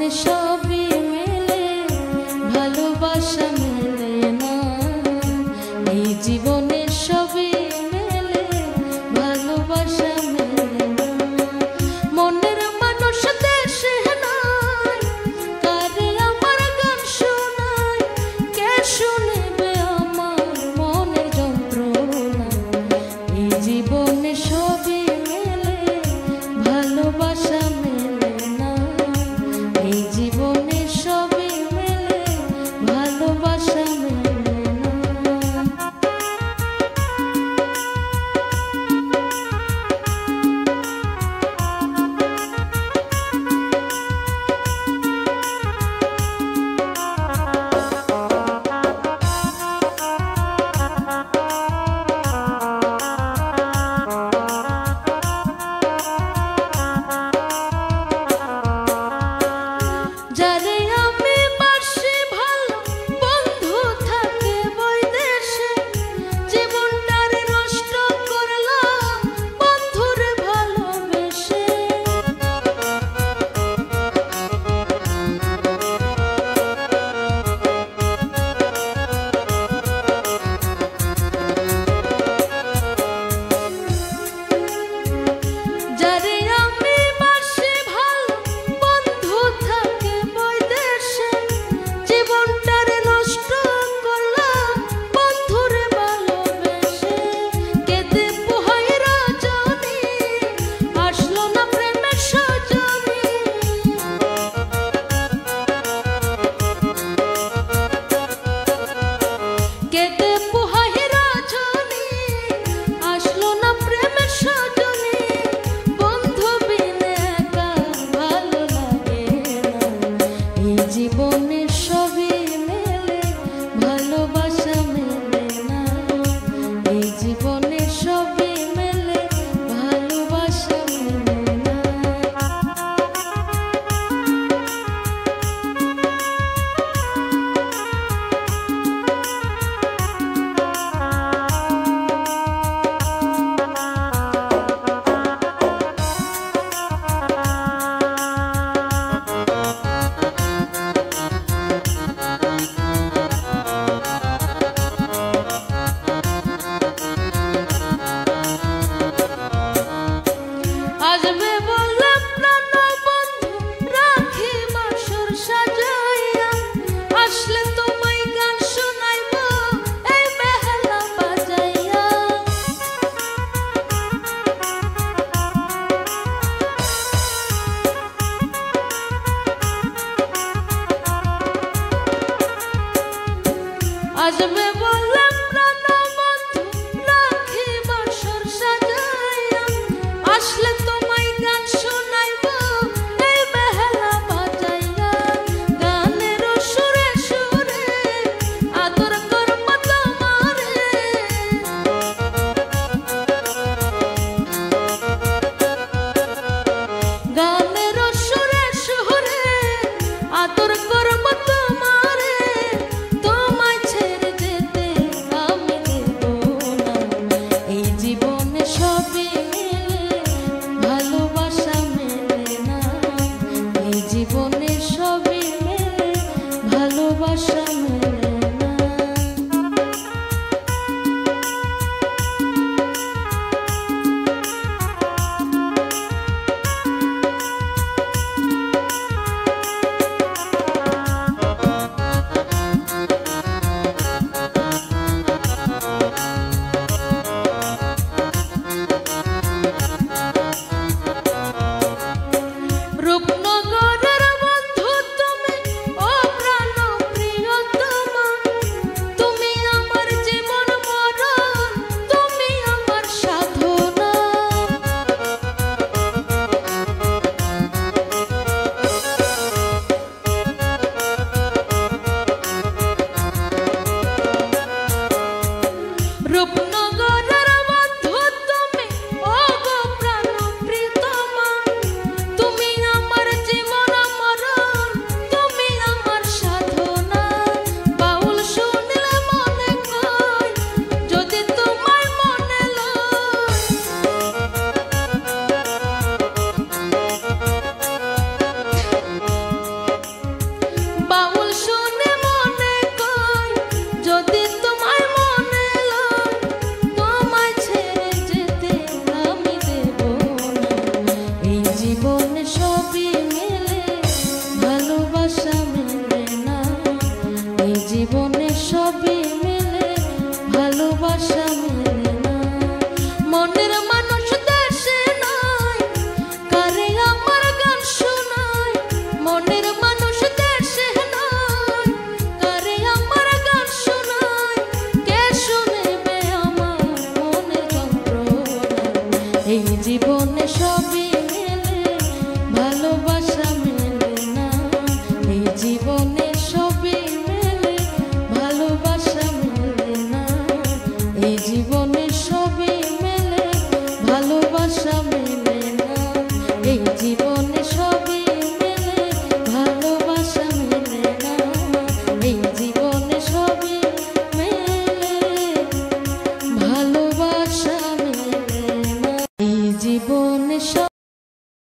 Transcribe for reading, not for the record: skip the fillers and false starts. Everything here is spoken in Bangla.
জীবনে সবই মেলে, ভালোবাসা মেলে না। এই জীবনে সবই মেলে, ভালোবাসা মেলে না। মনের মানুষ দেশে নাই, কারে আমার গান শোনায়, কে শুনবে আমার মনের যন্ত্রণা। এই জীবনে সবই মেলে, ভালোবাসা মেলে না। এই জীবনে সবই মেলে, ভালোবাসা মেলে না। যারে আমি বাসি ভালো, বন্ধু থাকে বৈদেশে, জীবনটারে নষ্ট করলাম বন্ধুরে ভালোবেসে। যারে আমি বাসি ভালো, বন্ধু থাকে বৈদেশে, জীবনটারে নষ্ট করলাম বন্ধুরে ভালোবেসে। কেঁদে পোহাই রজনী, আসলো না প্রেমের সজনী। কেঁদে পোহাই রজনী, আসলো না প্রেমের সজনী। বন্ধু বিনে একা ভালো লাগে না। এই জীবনে সবই মেলে, ভালোবাসা মেলে না। এই জীবনে সবই মেলে, ভালোবাসা মেলে না। আসবে বললে প্রাণ বন্ধু, রাখি বাসর সাজাইয়া, আসলে তোমায় গান শোনাইব এই বেহালা বাজাইয়া। আসবে বললে প্রাণ বন্ধু, রাখি বাসর সাজাইয়া, আসলে তোমায় গান শোনাইব এই বেহালা বাজাইয়া। গানের সুরে সুরে আদর করব তোমারে, গানের সুরে সুরে আদর করব তোমারে। তোমায় ছেড়ে যেতে আমি দেব না। এই জীবনে সবই মেলে, ভালোবাসা মেলে না। এই জীবন